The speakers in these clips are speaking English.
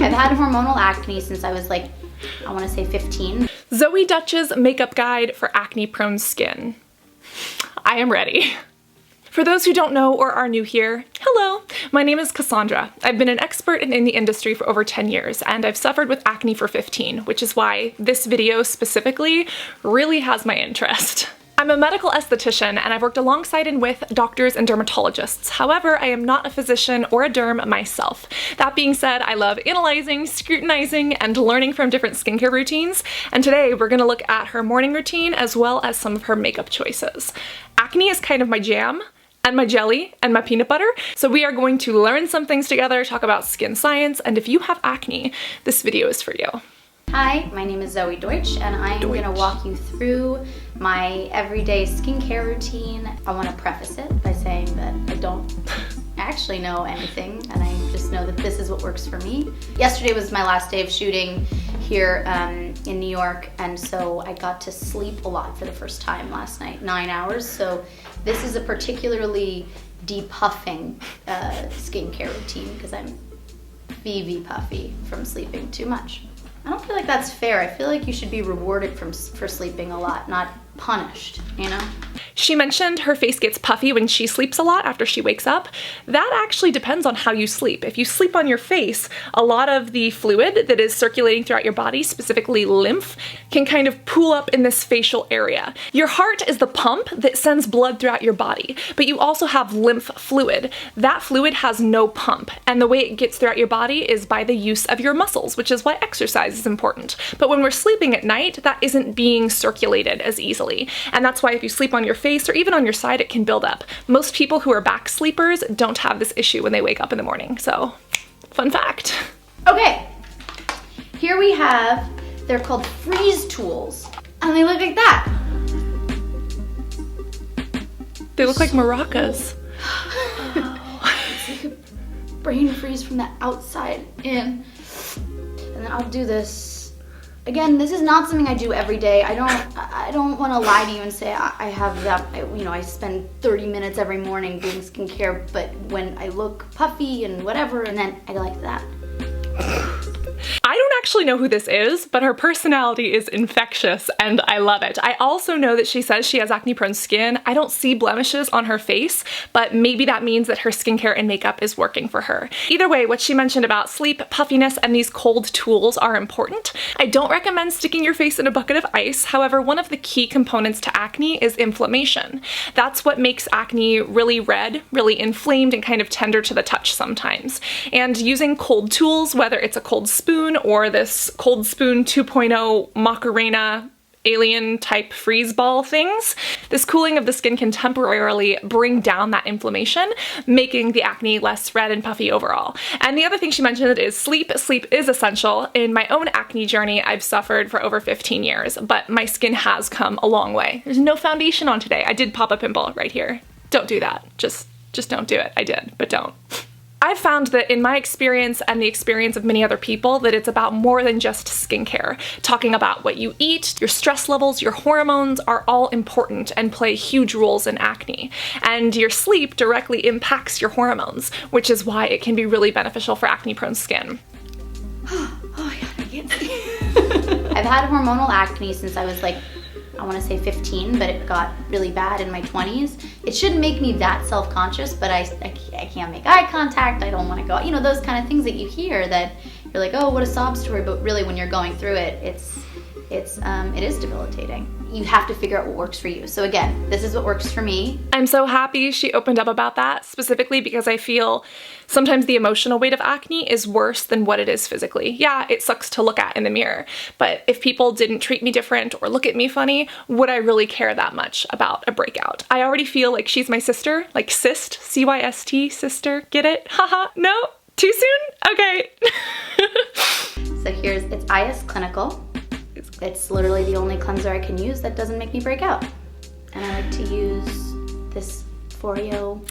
I've had hormonal acne since I was like, I want to say 15. Zoey Deutch's makeup guide for acne-prone skin. I am ready. For those who don't know or are new here, hello, my name is Cassandra. I've been an expert in the industry for over 10 years, and I've suffered with acne for 15, which is why this video specifically really has my interest. I'm a medical esthetician, and I've worked alongside and with doctors and dermatologists. However, I am not a physician or a derm myself. That being said, I love analyzing, scrutinizing, and learning from different skincare routines, and today we're gonna look at her morning routine as well as some of her makeup choices. Acne is kind of my jam, and my jelly, and my peanut butter, so we are going to learn some things together, talk about skin science, and if you have acne, this video is for you. Hi, my name is Zoey Deutch, and I'm going to walk you through my everyday skincare routine. I want to preface it by saying that I don't actually know anything, and I just know that this is what works for me. Yesterday was my last day of shooting here in New York, and so I got to sleep a lot for the first time last night, 9 hours, so this is a particularly depuffing skincare routine because I'm VV puffy from sleeping too much. I don't feel like that's fair. I feel like you should be rewarded for sleeping a lot, not punished, you know? She mentioned her face gets puffy when she sleeps a lot after she wakes up. That actually depends on how you sleep. If you sleep on your face, a lot of the fluid that is circulating throughout your body, specifically lymph, can kind of pool up in this facial area. Your heart is the pump that sends blood throughout your body, but you also have lymph fluid. That fluid has no pump, and the way it gets throughout your body is by the use of your muscles, which is why exercise is important. But when we're sleeping at night, that isn't being circulated as easily. And that's why if you sleep on your face or even on your side, it can build up. Most people who are back sleepers don't have this issue when they wake up in the morning. So, fun fact. Okay, here we have, they're called freeze tools, and they look like that. They look like maracas. It's like a brain freeze from the outside in. And then I'll do this. Again, this is not something I do every day. I don't want to lie to you and say I have that, you know, I spend 30 minutes every morning doing skincare, but when I look puffy and whatever, and then I like that. I don't actually know who this is, but her personality is infectious and I love it. I also know that she says she has acne-prone skin. I don't see blemishes on her face, but maybe that means that her skincare and makeup is working for her. Either way, what she mentioned about sleep, puffiness, and these cold tools are important. I don't recommend sticking your face in a bucket of ice. However, one of the key components to acne is inflammation. That's what makes acne really red, really inflamed, and kind of tender to the touch sometimes. And using cold tools, whether it's a cold spoon or this cold spoon 2.0 Macarena alien type freeze ball things, this cooling of the skin can temporarily bring down that inflammation, making the acne less red and puffy overall. And the other thing she mentioned is sleep. Sleep is essential. In my own acne journey, I've suffered for over 15 years, but my skin has come a long way. There's no foundation on today. I did pop a pimple right here. Don't do that. Just don't do it. I did, but don't. I've found that in my experience and the experience of many other people that it's about more than just skincare. Talking about what you eat, your stress levels, your hormones are all important and play huge roles in acne. And your sleep directly impacts your hormones, which is why it can be really beneficial for acne-prone skin. Oh my god, I can't see. I've had hormonal acne since I was like, I want to say 15, but it got really bad in my 20s. It shouldn't make me that self-conscious, but I can't make eye contact, I don't want to go, you know, those kind of things that you hear that you're like, oh, what a sob story, but really when you're going through it, it is debilitating. You have to figure out what works for you. So again, this is what works for me. I'm so happy she opened up about that, specifically because I feel sometimes the emotional weight of acne is worse than what it is physically. Yeah, it sucks to look at in the mirror, but if people didn't treat me different or look at me funny, would I really care that much about a breakout? I already feel like she's my sister, like cyst, C-Y-S-T, sister, get it? Haha, no? Too soon? Okay. So it's IS Clinical. It's literally the only cleanser I can use that doesn't make me break out. And I like to use this Foreo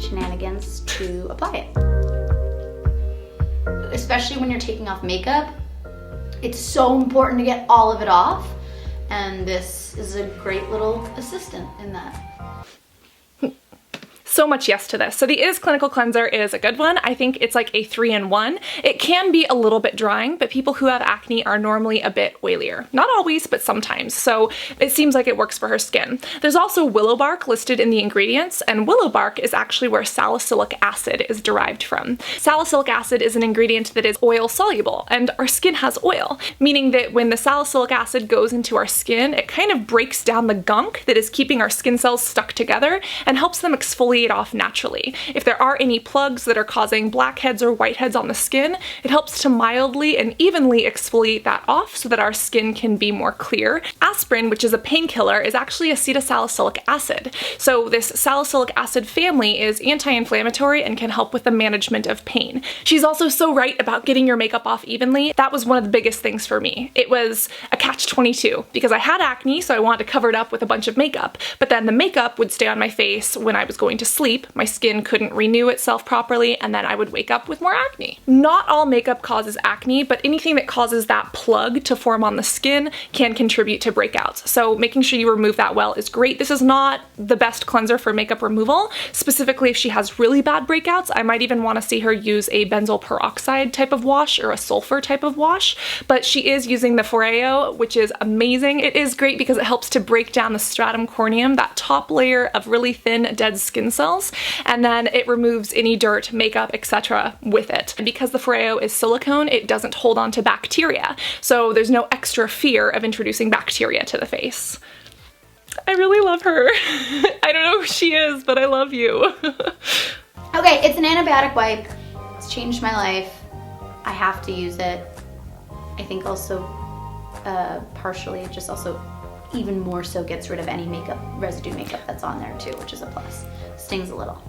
shenanigans to apply it. Especially when you're taking off makeup, it's so important to get all of it off, and this is a great little assistant in that. so much yes to this. So the Is Clinical Cleanser is a good one. I think it's like a 3-in-1. It can be a little bit drying, but people who have acne are normally a bit oilier. Not always, but sometimes. So it seems like it works for her skin. There's also willow bark listed in the ingredients, and willow bark is actually where salicylic acid is derived from. Salicylic acid is an ingredient that is oil soluble, and our skin has oil, meaning that when the salicylic acid goes into our skin, it kind of breaks down the gunk that is keeping our skin cells stuck together and helps them exfoliate off naturally. If there are any plugs that are causing blackheads or whiteheads on the skin, it helps to mildly and evenly exfoliate that off so that our skin can be more clear. Aspirin, which is a painkiller, is actually acetylsalicylic acid. So this salicylic acid family is anti-inflammatory and can help with the management of pain. She's also so right about getting your makeup off evenly. That was one of the biggest things for me. It was a catch-22 because I had acne, so I wanted to cover it up with a bunch of makeup, but then the makeup would stay on my face when I was going to sleep, my skin couldn't renew itself properly, and then I would wake up with more acne. Not all makeup causes acne, but anything that causes that plug to form on the skin can contribute to breakouts. So making sure you remove that well is great. This is not the best cleanser for makeup removal. Specifically, if she has really bad breakouts, I might even want to see her use a benzoyl peroxide type of wash or a sulfur type of wash, but she is using the Foreo, which is amazing. It is great because it helps to break down the stratum corneum, that top layer of really thin dead skin cells, and then it removes any dirt, makeup, etc. with it. And because the Foreo is silicone, it doesn't hold on to bacteria, so there's no extra fear of introducing bacteria to the face. I really love her. I don't know who she is, but I love you. Okay, it's an antibiotic wipe. It's changed my life. I have to use it. I think also partially it just also even more so gets rid of any residue makeup that's on there too, which is a plus. Stings a little.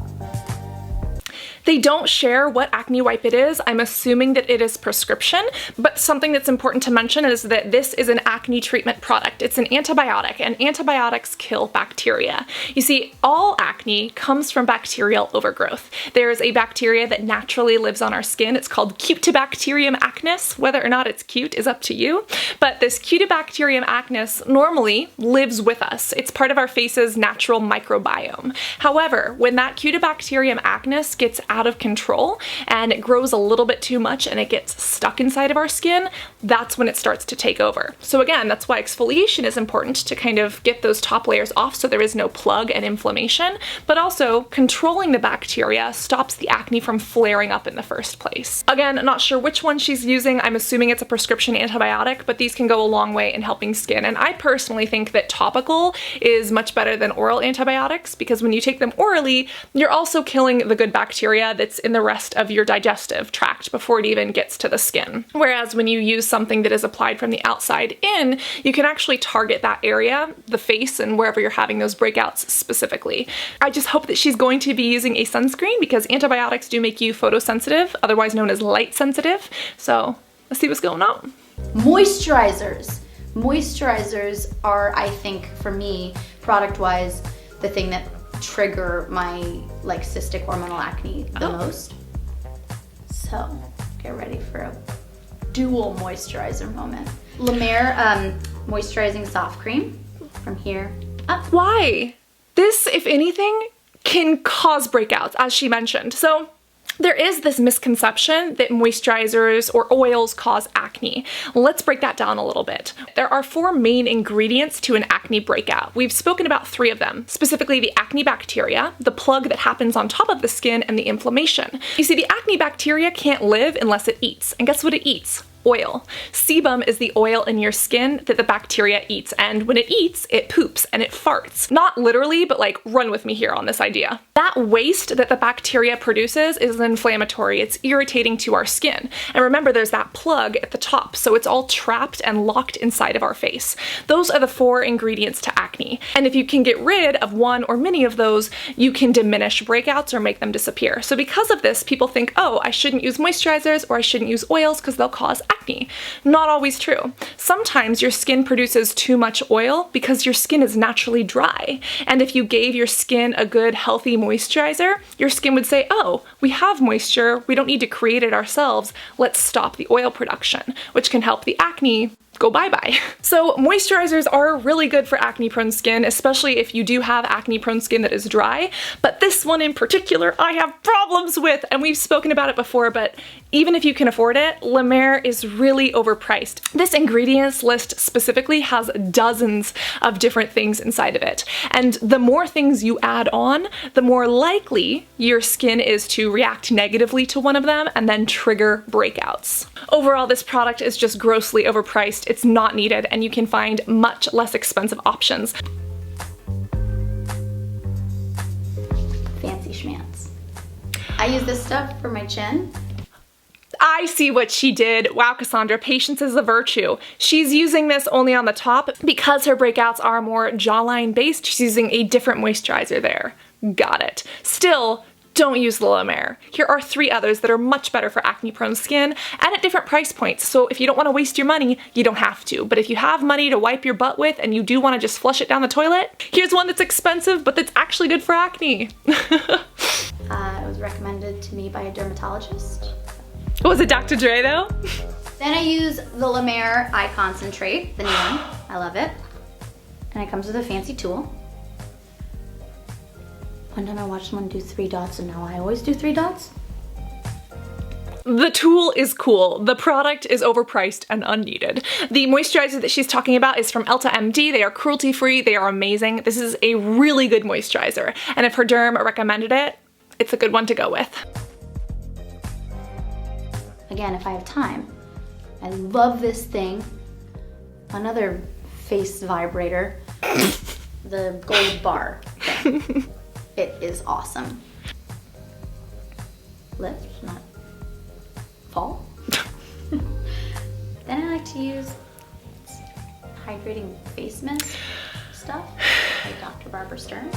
They don't share what acne wipe it is. I'm assuming that it is prescription, but something that's important to mention is that this is an acne treatment product. It's an antibiotic, and antibiotics kill bacteria. You see, all acne comes from bacterial overgrowth. There's a bacteria that naturally lives on our skin. It's called Cutibacterium acnes. Whether or not it's cute is up to you, but this Cutibacterium acnes normally lives with us. It's part of our face's natural microbiome. However, when that Cutibacterium acnes gets out of control and it grows a little bit too much and it gets stuck inside of our skin, that's when it starts to take over. So again, that's why exfoliation is important, to kind of get those top layers off so there is no plug and inflammation, but also controlling the bacteria stops the acne from flaring up in the first place. Again, not sure which one she's using. I'm assuming it's a prescription antibiotic, but these can go a long way in helping skin. And I personally think that topical is much better than oral antibiotics, because when you take them orally, you're also killing the good bacteria that's in the rest of your digestive tract before it even gets to the skin. Whereas when you use something that is applied from the outside in, you can actually target that area, the face, and wherever you're having those breakouts specifically. I just hope that she's going to be using a sunscreen, because antibiotics do make you photosensitive, otherwise known as light sensitive. So let's see what's going on. Moisturizers. Moisturizers are, I think, for me, product-wise, the thing that trigger my like cystic hormonal acne the most. So get ready for a dual moisturizer moment. La Mer moisturizing soft cream from here up. Why? This, if anything, can cause breakouts, as she mentioned. So there is this misconception that moisturizers or oils cause acne. Let's break that down a little bit. There are 4 main ingredients to an acne breakout. We've spoken about 3 of them, specifically the acne bacteria, the plug that happens on top of the skin, and the inflammation. You see, the acne bacteria can't live unless it eats. And guess what it eats? Oil. Sebum is the oil in your skin that the bacteria eats, and when it eats, it poops and it farts. Not literally, but like, run with me here on this idea. That waste that the bacteria produces is inflammatory. It's irritating to our skin. And remember, there's that plug at the top, so it's all trapped and locked inside of our face. Those are the 4 ingredients to acne. And if you can get rid of one or many of those, you can diminish breakouts or make them disappear. So because of this, people think, oh, I shouldn't use moisturizers or I shouldn't use oils because they'll cause acne. Not always true. Sometimes your skin produces too much oil because your skin is naturally dry. And if you gave your skin a good, healthy moisturizer, your skin would say, oh, we have moisture, we don't need to create it ourselves, let's stop the oil production, which can help the acne go bye-bye. So moisturizers are really good for acne-prone skin, especially if you do have acne-prone skin that is dry, but this one in particular I have problems with, and we've spoken about it before, but even if you can afford it, La Mer is really overpriced. This ingredients list specifically has dozens of different things inside of it, and the more things you add on, the more likely your skin is to react negatively to one of them and then trigger breakouts. Overall, this product is just grossly overpriced. It's not needed, and you can find much less expensive options. Fancy schmance. I use this stuff for my chin. I see what she did. Wow, Cassandra, patience is a virtue. She's using this only on the top because her breakouts are more jawline based. She's using a different moisturizer there. Got it. Still, don't use the La Mer. Here are 3 others that are much better for acne-prone skin and at different price points. So if you don't want to waste your money, you don't have to. But if you have money to wipe your butt with and you do want to just flush it down the toilet, here's one that's expensive, but that's actually good for acne. It was recommended to me by a dermatologist. Was it Dr. Dre though? Then I use the La Mer Eye Concentrate, the new one. I love it. And it comes with a fancy tool. One time I watched someone do 3 dots and now I always do 3 dots. The tool is cool. The product is overpriced and unneeded. The moisturizer that she's talking about is from Elta MD. They are cruelty-free. They are amazing. This is a really good moisturizer. And if her derm recommended it, it's a good one to go with. Again, if I have time. I love this thing. Another face vibrator. The gold bar thing. It is awesome. Lift, not fall. Then I like to use hydrating face mist stuff, like Dr. Barbara Sturm.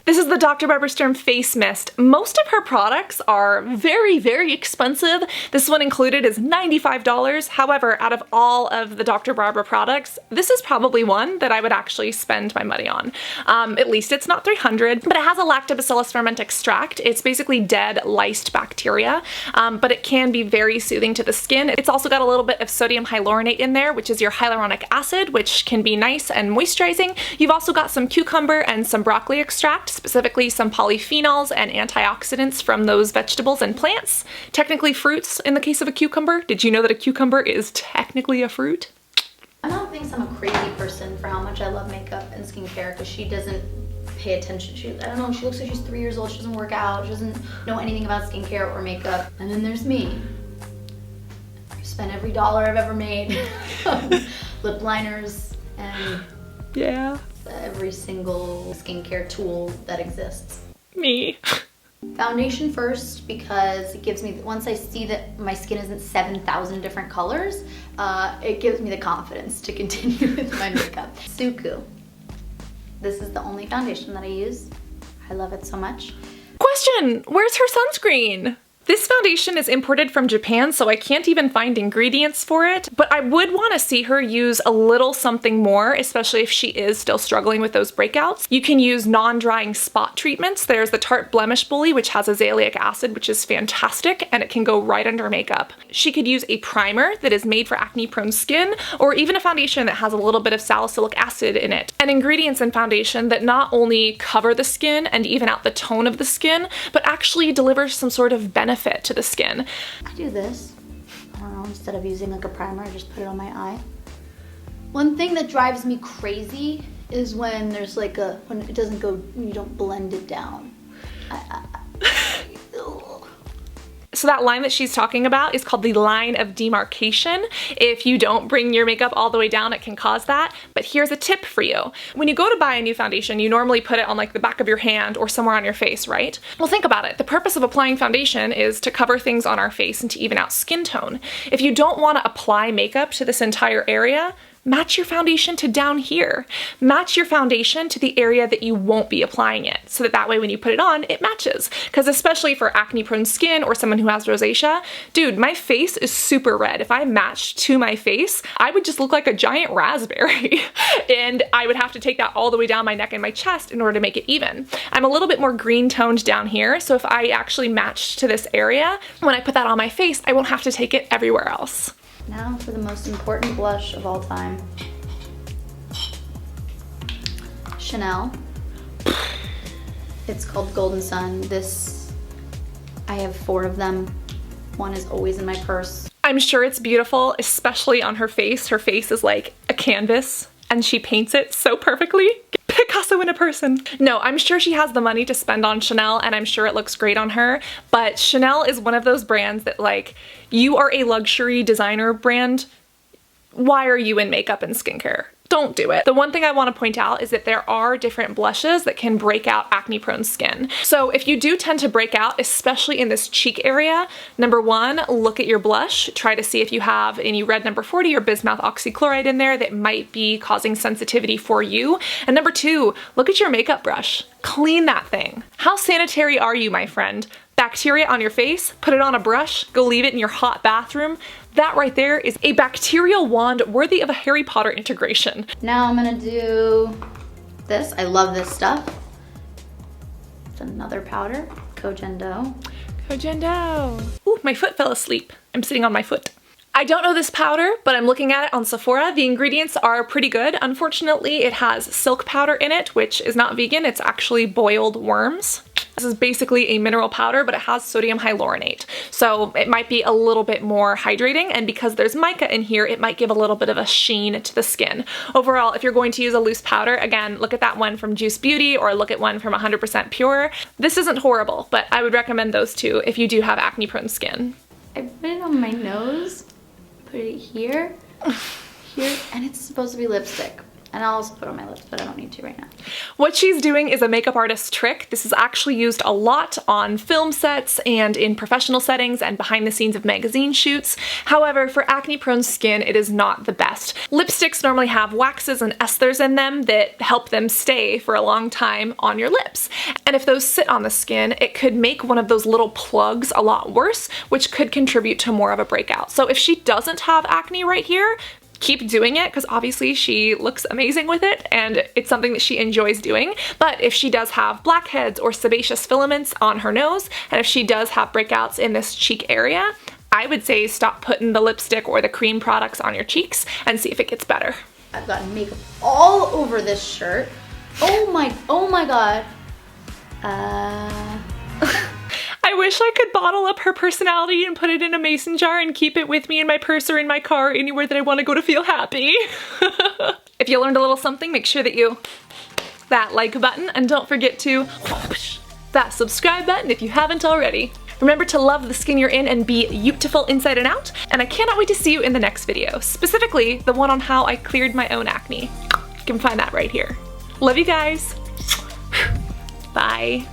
This is the Dr. Barbara Sturm Face Mist. Most of her products are very, very expensive. This one included is $95. However, out of all of the Dr. Barbara products, this is probably one that I would actually spend my money on. At least it's not $300, but it has a lactobacillus ferment extract. It's basically dead lysed bacteria, but it can be very soothing to the skin. It's also got a little bit of sodium hyaluronate in there, which is your hyaluronic acid, which can be nice and moisturizing. You've also got some cucumber and some broccoli extract, specifically some polyphenols and antioxidants from those vegetables and plants. Technically fruits in the case of a cucumber. Did you know that a cucumber is technically a fruit? My mom thinks I'm a crazy person for how much I love makeup and skincare because she doesn't pay attention. I don't know, she looks like she's 3 years old, she doesn't work out, she doesn't know anything about skincare or makeup. And then there's me. I spent every dollar I've ever made on lip liners and Yeah. every single skincare tool that exists. Me. Foundation first because it gives me, once I see that my skin isn't 7,000 different colors, it gives me the confidence to continue with my makeup. Suku. This is the only foundation that I use. I love it so much. Question, where's her sunscreen? This foundation is imported from Japan, so I can't even find ingredients for it, but I would want to see her use a little something more, especially if she is still struggling with those breakouts. You can use non-drying spot treatments. There's the Tarte Blemish Bully, which has azelaic acid, which is fantastic, and it can go right under makeup. She could use a primer that is made for acne-prone skin, or even a foundation that has a little bit of salicylic acid in it. And ingredients in foundation that not only cover the skin and even out the tone of the skin, but actually deliver some sort of benefit to the skin. I do this. I don't know, instead of using like a primer, I just put it on my eye. One thing that drives me crazy is when there's like when it doesn't go, when you don't blend it down. So that line that she's talking about is called the line of demarcation. If you don't bring your makeup all the way down, it can cause that. But here's a tip for you. When you go to buy a new foundation, you normally put it on like the back of your hand or somewhere on your face, right? Well, think about it. The purpose of applying foundation is to cover things on our face and to even out skin tone. If you don't want to apply makeup to this entire area, match your foundation to down here. Match your foundation to the area that you won't be applying it, so that way when you put it on, it matches. Because especially for acne-prone skin or someone who has rosacea, dude, my face is super red. If I matched to my face, I would just look like a giant raspberry. And I would have to take that all the way down my neck and my chest in order to make it even. I'm a little bit more green toned down here, so if I actually matched to this area, when I put that on my face, I won't have to take it everywhere else. Now for the most important blush of all time. Chanel. It's called Golden Sun. I have 4 of them. One is always in my purse. I'm sure it's beautiful, especially on her face. Her face is like a canvas and she paints it so perfectly. Picasso in a person. No, I'm sure she has the money to spend on Chanel and I'm sure it looks great on her, but Chanel is one of those brands that, like, you are a luxury designer brand. Why are you in makeup and skincare? Don't do it. The one thing I want to point out is that there are different blushes that can break out acne-prone skin. So if you do tend to break out, especially in this cheek area, number 1, look at your blush. Try to see if you have any red number 40 or bismuth oxychloride in there that might be causing sensitivity for you. And number 2, look at your makeup brush. Clean that thing. How sanitary are you, my friend? Bacteria on your face, put it on a brush, go leave it in your hot bathroom. That right there is a bacterial wand worthy of a Harry Potter integration. Now I'm gonna do this. I love this stuff. It's another powder, Kojendo. Kojendo. Ooh, my foot fell asleep. I'm sitting on my foot. I don't know this powder, but I'm looking at it on Sephora. The ingredients are pretty good. Unfortunately, it has silk powder in it, which is not vegan. It's actually boiled worms. This is basically a mineral powder, but it has sodium hyaluronate. So it might be a little bit more hydrating, and because there's mica in here, it might give a little bit of a sheen to the skin. Overall, if you're going to use a loose powder, again, look at that one from Juice Beauty or look at one from 100% Pure. This isn't horrible, but I would recommend those two if you do have acne-prone skin. I put it on my nose, put it here, here, and it's supposed to be lipstick. And I'll also put it on my lips, but I don't need to right now. What she's doing is a makeup artist trick. This is actually used a lot on film sets and in professional settings and behind the scenes of magazine shoots. However, for acne-prone skin, it is not the best. Lipsticks normally have waxes and esters in them that help them stay for a long time on your lips. And if those sit on the skin, it could make one of those little plugs a lot worse, which could contribute to more of a breakout. So if she doesn't have acne right here, keep doing it, because obviously she looks amazing with it and it's something that she enjoys doing. But if she does have blackheads or sebaceous filaments on her nose, and if she does have breakouts in this cheek area, I would say stop putting the lipstick or the cream products on your cheeks and see if it gets better. I've got makeup all over this shirt. Oh my god. I wish I could bottle up her personality and put it in a mason jar and keep it with me in my purse or in my car or anywhere that I want to go to feel happy. If you learned a little something, make sure that you that like button, and don't forget to that subscribe button if you haven't already. Remember to love the skin you're in and be beautiful inside and out, and I cannot wait to see you in the next video, specifically the one on how I cleared my own acne. You can find that right here. Love you guys. Bye.